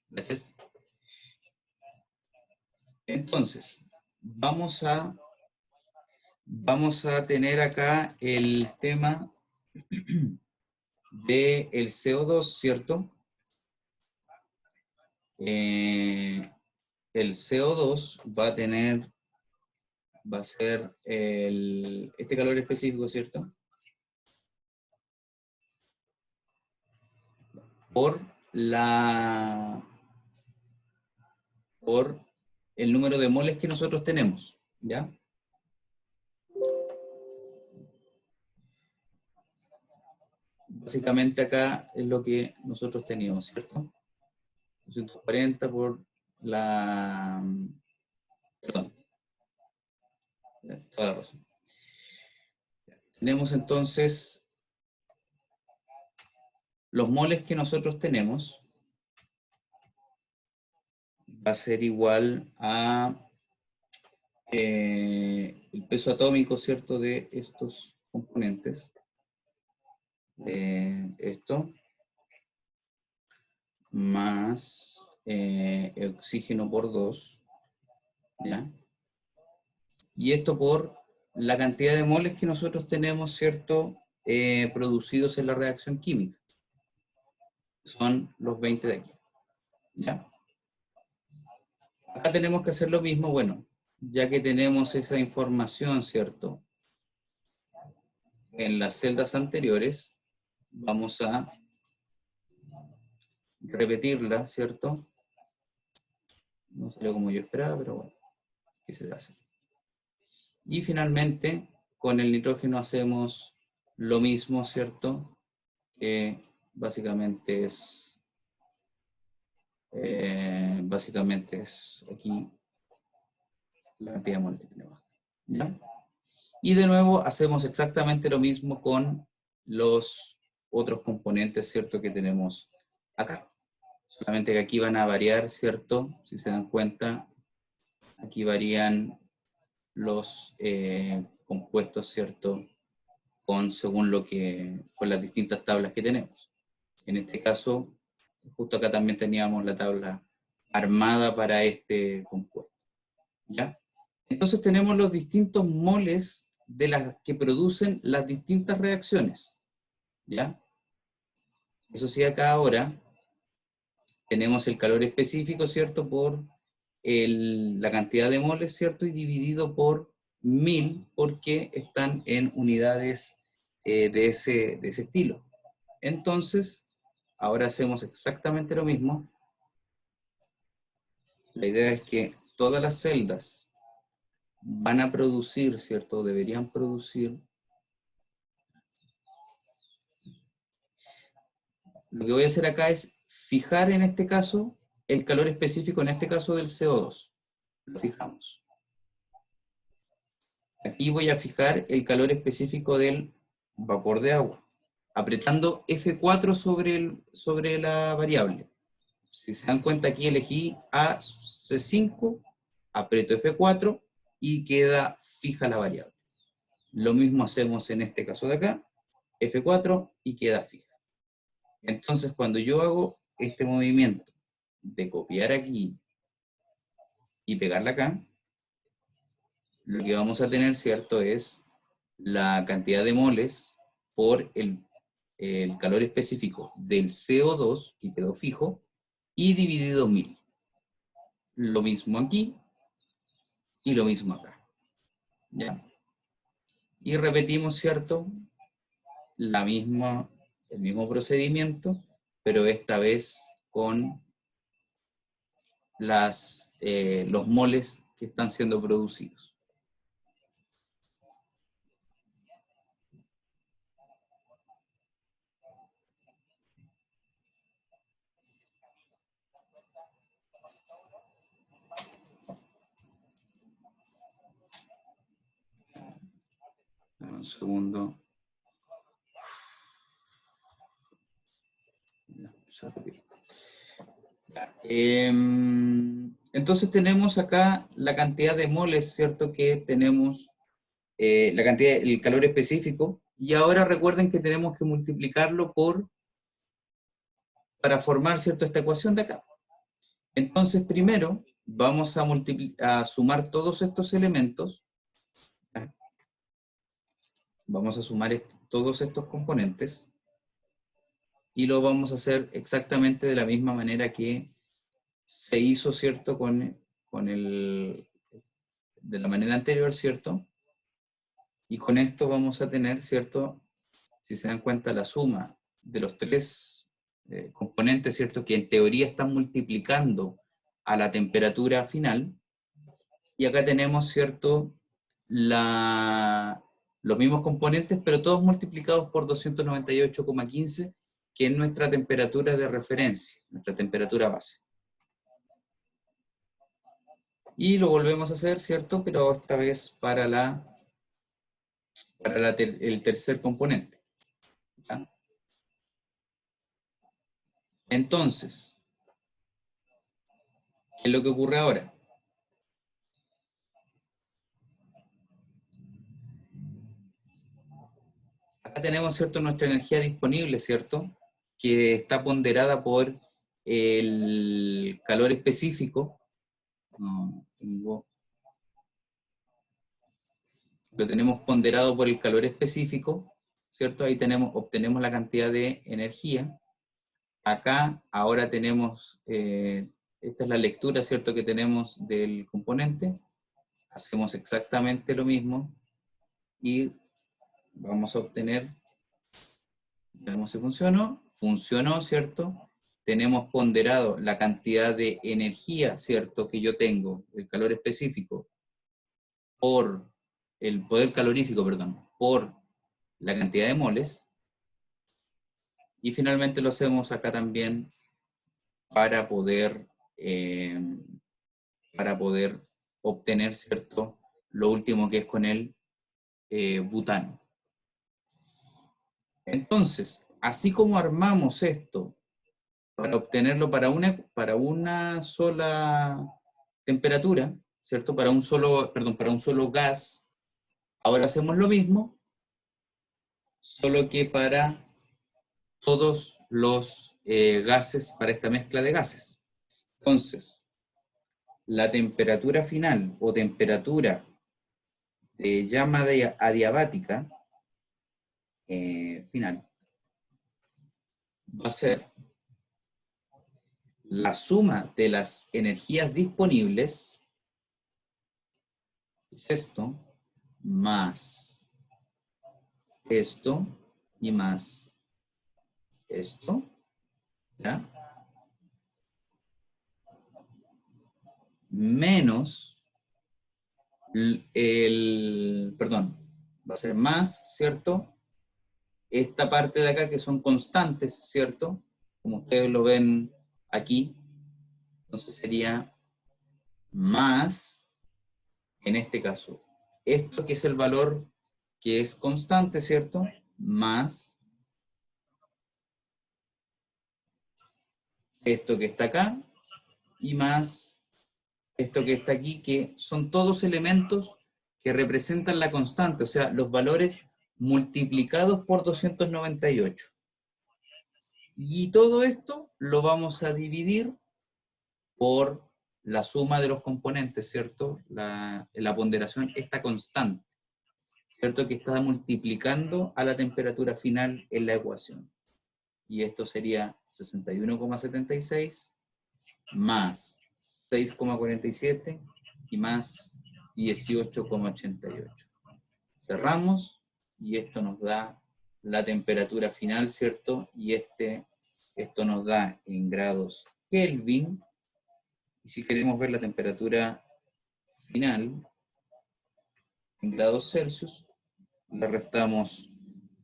Gracias. Entonces, vamos a tener acá el tema del CO2, ¿cierto? El CO2 va a ser este calor específico, ¿cierto? Por el número de moles que nosotros tenemos, ¿ya? Básicamente acá es lo que nosotros teníamos, ¿cierto? 240 por la... Perdón. Toda la razón. Tenemos entonces los moles que nosotros tenemos va a ser igual a el peso atómico, ¿cierto?, de estos componentes. Esto más oxígeno por 2, ¿ya? Y esto por la cantidad de moles que nosotros tenemos, ¿cierto?, producidos en la reacción química. Son los 20 de aquí, ¿ya? Acá tenemos que hacer lo mismo, bueno, ya que tenemos esa información, ¿cierto?, en las celdas anteriores, vamos a repetirla, ¿cierto? No salió como yo esperaba, pero bueno, ¿qué se le hace? Y finalmente, con el nitrógeno hacemos lo mismo, ¿cierto? Que básicamente es aquí la cantidad de moles que tenemos, ¿ya? Y de nuevo hacemos exactamente lo mismo con los otros componentes, ¿cierto?, que tenemos acá. Solamente que aquí van a variar, ¿cierto? Si se dan cuenta, aquí varían los compuestos, ¿cierto?, según con las distintas tablas que tenemos. En este caso, justo acá también teníamos la tabla armada para este compuesto, ¿ya? Entonces tenemos los distintos moles de las que producen las distintas reacciones, ¿ya? Eso sí, acá ahora tenemos el calor específico, ¿cierto?, por la cantidad de moles, ¿cierto?, y dividido por 1000, porque están en unidades de ese estilo. Entonces, ahora hacemos exactamente lo mismo. La idea es que todas las celdas van a producir, ¿cierto?, deberían producir. Lo que voy a hacer acá es fijar en este caso el calor específico, en este caso del CO2. Lo fijamos. Aquí voy a fijar el calor específico del vapor de agua, apretando F4 sobre la variable. Si se dan cuenta, aquí elegí AC5, aprieto F4 y queda fija la variable. Lo mismo hacemos en este caso de acá, F4 y queda fija. Entonces, cuando yo hago este movimiento de copiar aquí y pegarla acá, lo que vamos a tener, ¿cierto?, es la cantidad de moles por el calor específico del CO2, que quedó fijo, y dividido 1000. Lo mismo aquí y lo mismo acá, ¿ya? Y repetimos, ¿cierto?, el mismo procedimiento, pero esta vez con los moles que están siendo producidos. Un segundo. Entonces tenemos acá la cantidad de moles, ¿cierto?, que tenemos, el calor específico, y ahora recuerden que tenemos que multiplicarlo para formar, ¿cierto?, esta ecuación de acá. Entonces, primero, vamos a sumar todos estos elementos. Vamos a sumar todos estos componentes. Y lo vamos a hacer exactamente de la misma manera que se hizo, ¿cierto? De la manera anterior, ¿cierto? Y con esto vamos a tener, ¿cierto? Si se dan cuenta, la suma de los tres componentes, ¿cierto? Que en teoría están multiplicando a la temperatura final. Y acá tenemos, ¿cierto? Los mismos componentes, pero todos multiplicados por 298,15, que es nuestra temperatura de referencia, nuestra temperatura base. Y lo volvemos a hacer, ¿cierto? Pero esta vez para el tercer componente. ¿Ya? Entonces, ¿qué es lo que ocurre ahora? Acá tenemos, ¿cierto?, nuestra energía disponible, ¿cierto?, que está ponderada por el calor específico. Lo tenemos ponderado por el calor específico, ¿cierto? Ahí obtenemos la cantidad de energía. Acá ahora tenemos, esta es la lectura, ¿cierto?, que tenemos del componente. Hacemos exactamente lo mismo y vamos a obtener, veamos si funcionó. Funcionó, ¿cierto? Tenemos ponderado la cantidad de energía, ¿cierto?, que yo tengo, el calor específico, por el poder calorífico, perdón, por la cantidad de moles. Y finalmente lo hacemos acá también para poder obtener, ¿cierto?, lo último que es con el butano. Entonces, así como armamos esto para obtenerlo para una sola temperatura, ¿cierto? Para un solo gas, ahora hacemos lo mismo, solo que para todos los gases, para esta mezcla de gases. Entonces, la temperatura final o temperatura de llama adiabática final va a ser la suma de las energías disponibles, es esto, más esto y más esto, ¿ya? Menos va a ser más, ¿cierto? Esta parte de acá que son constantes, ¿cierto? Como ustedes lo ven aquí, entonces sería más, en este caso, esto que es el valor que es constante, ¿cierto? Más esto que está acá y más esto que está aquí, que son todos elementos que representan la constante, o sea, los valores multiplicados por 298. Y todo esto lo vamos a dividir por la suma de los componentes, ¿cierto? La ponderación está constante, ¿cierto? Que está multiplicando a la temperatura final en la ecuación. Y esto sería 61,76 más 6,47 y más 18,88. Cerramos y esto nos da la temperatura final, ¿cierto? Y esto nos da en grados Kelvin. Y si queremos ver la temperatura final en grados Celsius, le restamos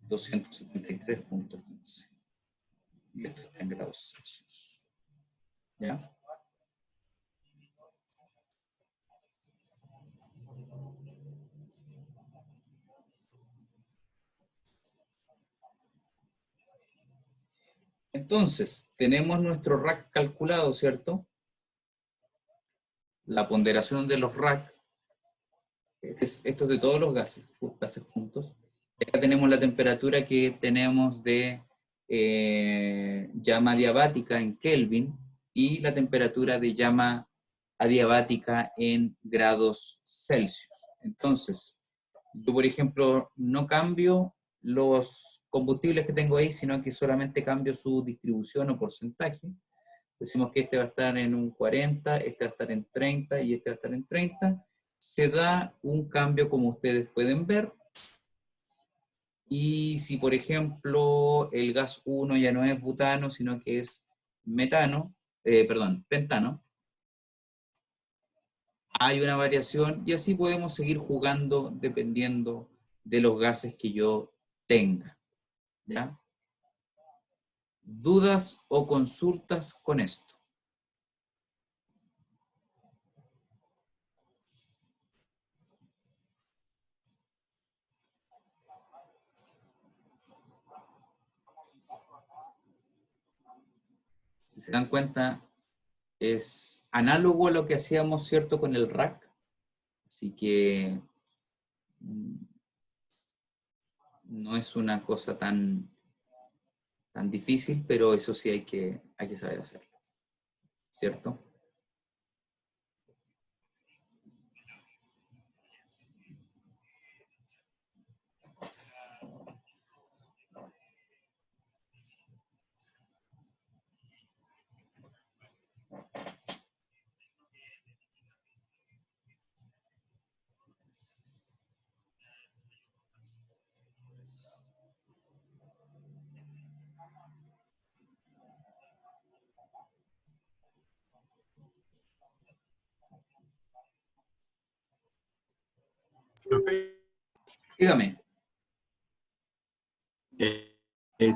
273,15. Y esto está en grados Celsius. ¿Ya? Entonces, tenemos nuestro rack calculado, ¿cierto? La ponderación de los rack, esto es de todos los gases juntos. Acá tenemos la temperatura que tenemos de llama adiabática en Kelvin, y la temperatura de llama adiabática en grados Celsius. Entonces, yo, por ejemplo, no cambio los combustibles que tengo ahí, sino que solamente cambio su distribución o porcentaje. Decimos que este va a estar en un 40, este va a estar en 30 y este va a estar en 30. Se da un cambio, como ustedes pueden ver. Y si, por ejemplo, el gas 1 ya no es butano, sino que es pentano, hay una variación y así podemos seguir jugando dependiendo de los gases que yo tenga. ¿Ya? ¿Dudas o consultas con esto? Si se dan cuenta, es análogo a lo que hacíamos, ¿cierto?, con el rack. Así que no es una cosa tan difícil, pero eso sí hay que saber hacerlo, ¿cierto? Profe, Dígame.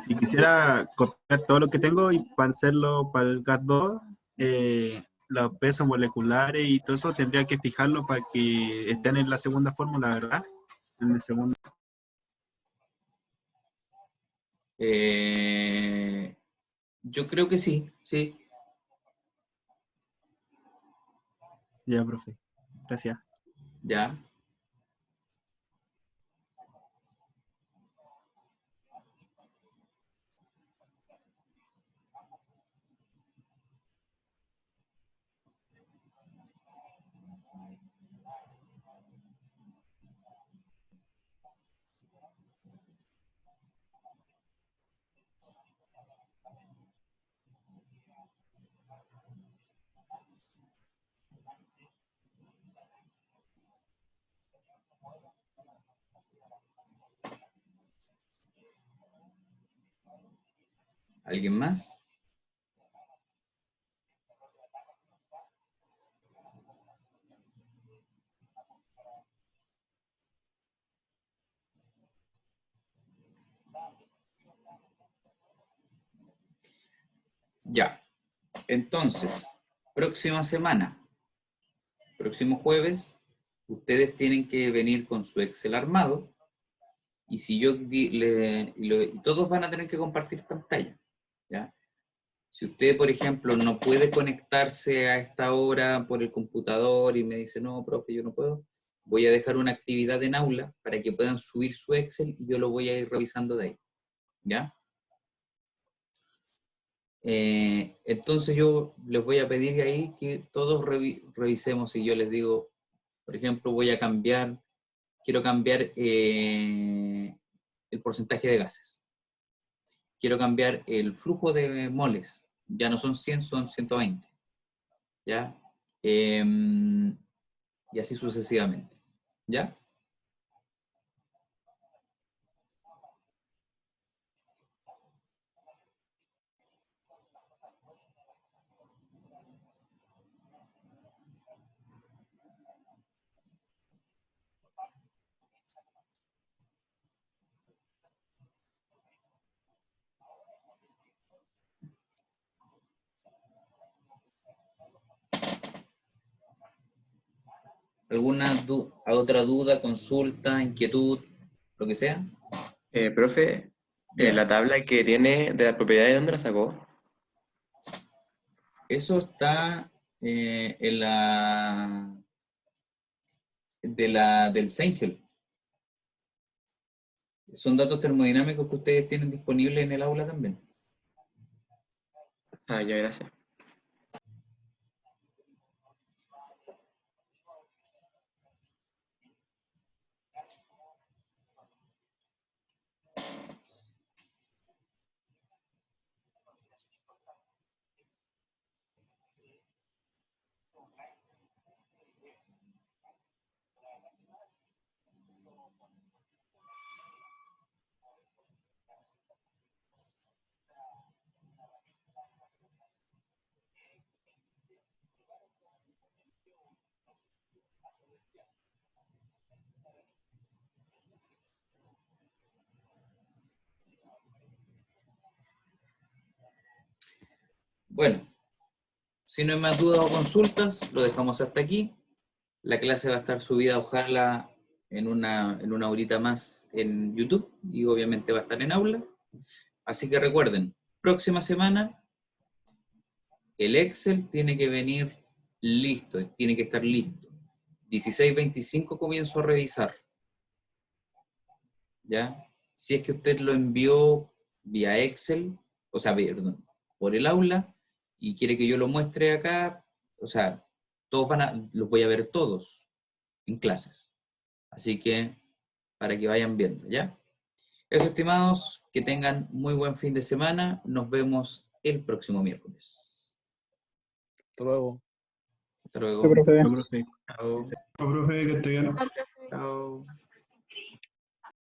si quisiera copiar todo lo que tengo y para hacerlo para el GAT2, los pesos moleculares y todo eso tendría que fijarlo para que estén en la segunda fórmula, ¿verdad? En el segundo. Yo creo que sí, sí. Ya, profe. Gracias. Ya. ¿Alguien más? Ya. Entonces, próxima semana, próximo jueves, ustedes tienen que venir con su Excel armado y si yo y todos van a tener que compartir pantalla, ¿ya? Si usted, por ejemplo, no puede conectarse a esta hora por el computador y me dice, no, profe, yo no puedo, voy a dejar una actividad en aula para que puedan subir su Excel y yo lo voy a ir revisando de ahí, ¿ya? Entonces yo les voy a pedir de ahí que todos revisemos y yo les digo, por ejemplo, quiero cambiar el porcentaje de gases. Quiero cambiar el flujo de moles. Ya no son 100, son 120. ¿Ya? Y así sucesivamente. ¿Ya? ¿Alguna otra duda, consulta, inquietud, lo que sea? Profe, ¿Ya? la tabla que tiene de las propiedades, ¿dónde la sacó? Eso está en del Seingel. Son datos termodinámicos que ustedes tienen disponibles en el aula también. Ah, ya, gracias. Bueno, si no hay más dudas o consultas, lo dejamos hasta aquí. La clase va a estar subida, ojalá, en una horita más en YouTube y obviamente va a estar en aula. Así que recuerden, próxima semana el Excel tiene que venir listo, tiene que estar listo. 16:25 comienzo a revisar. ¿Ya? Si es que usted lo envió vía Excel, o sea, perdón, por el aula, y quiere que yo lo muestre acá, o sea, los voy a ver todos en clases. Así que, para que vayan viendo, ¿ya? Eso, estimados, que tengan muy buen fin de semana. Nos vemos el próximo miércoles. Hasta luego. Hasta luego. Sí, profe. No, profe. Chao. Profe, que esté bien. Chao.